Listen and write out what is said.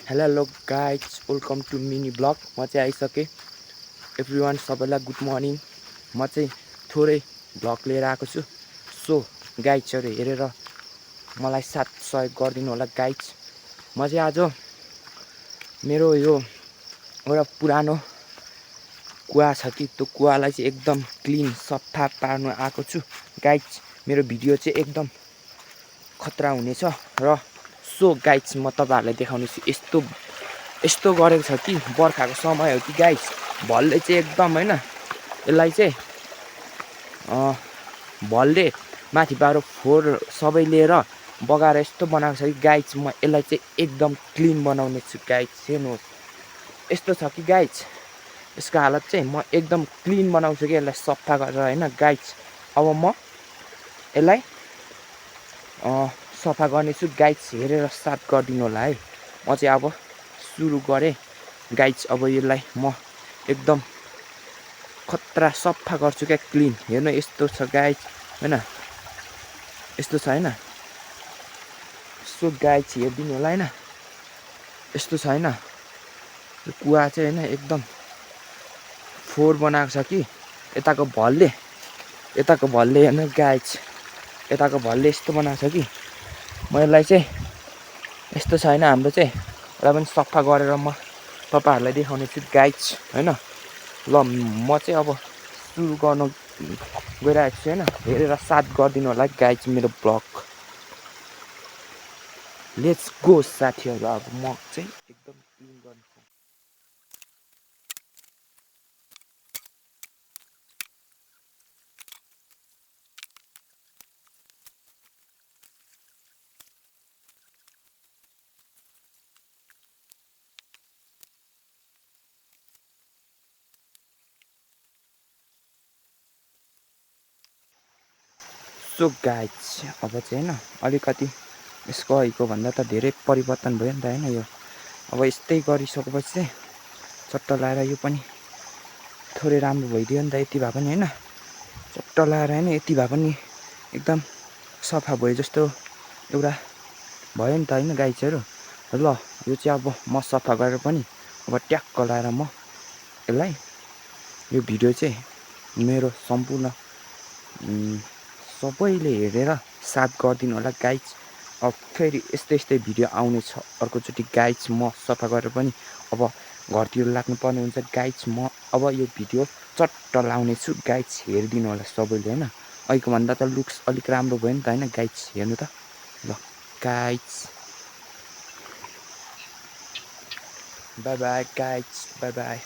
Hello guys, welcome to mini vlog. म चाहिँ आइसकेँ। एभ्रिवान सबैलाई गुड मर्निङ। म चाहिँ थोरै ब्लग लिएर आएको छु। सो गाइजहरू हेरेर मलाई साथ सहयोग गरिदिनु होला गाइज। म चाहिँ आज मेरो यो एउटा पुरानो कुवा छ कि त्यो कुवालाई चाहिँ एकदम क्लिन सफा पार्नु आएको छु गाइज। मेरो भिडियो चाहिँ एकदम खतरा हुनेछ र सो गाइज म तपाईँहरूलाई देखाउनेछु। यस्तो गरेको छ कि बर्खाको समय हो कि गाइज, भलले चाहिँ एकदम होइन यसलाई चाहिँ भलले माथिबाट फोहोर सबै लिएर बगाएर यस्तो बनाएको छ कि गाइज, म यसलाई चाहिँ एकदम क्लिन बनाउने छु गाइज। हेर्नुहोस् यस्तो छ कि गाइज, यसको हालत चाहिँ म एकदम क्लिन बनाउँछु कि यसलाई सफा गरेर होइन गाइज। अब म यसलाई सफा गर्नेछु गाइज, हेरेर साथ गरिदिनु होला है। म चाहिँ अब सुरु गरेँ गाइज। अब यसलाई म एकदम खतरा सफा गर्छु क्या, क्लिन। हेर्नु यस्तो छ गाइज होइन, यस्तो छ होइन। सो गाइज हेरिदिनु होला होइन, यस्तो छ होइन। यो कुवा चाहिँ होइन एकदम फोहोर बनाएको छ कि यताको भलले हेर्नु गाइज, यताको भलले यस्तो बनाएको छ कि म यसलाई चाहिँ यस्तो छ होइन। हाम्रो चाहिँ यसलाई पनि सफा गरेर म तपाईँहरूलाई देखाउने छु गाइज होइन। ल म चाहिँ अब सुरु गर्न गइरहेको छु होइन, हेरेर साथ गरिदिनु होला गाइज मेरो ब्लग। लेट्स गो साथीहरू। अब म चाहिँ एकदम क्लिन गर्छु। सो गाइज अब चाहिँ होइन अलिकति यसको अहिलेको भन्दा त धेरै परिवर्तन भयो नि त होइन। यो अब यस्तै गरिसकेपछि चाहिँ चट्ट लाएर यो पनि थोरै राम्रो भइदियो नि त। यति भए पनि होइन, चट्ट लाएर होइन यति भए पनि एकदम सफा भयो जस्तो एउटा भयो नि त होइन गाइजहरू। ल यो चाहिँ अब म सफा गरेर पनि अब ट्याक्क लाएर म यसलाई यो भिडियो चाहिँ मेरो सम्पूर्ण सबैले हेरेर साथ गरिदिनु होला गाइज। अब फेरि यस्तै भिडियो आउनेछ अर्कोचोटि गाइज। म सफा गरेर पनि अब घरतिर लाग्नुपर्ने हुन्छ गाइज। म अब यो भिडियो चट्ट लाउने छु गाइज, हेरिदिनु होला सबैले होइन। अहिलेको भन्दा त लुक्स अलिक राम्रो भयो नि त होइन गाइज। हेर्नु त ल guys, by by guys, by by.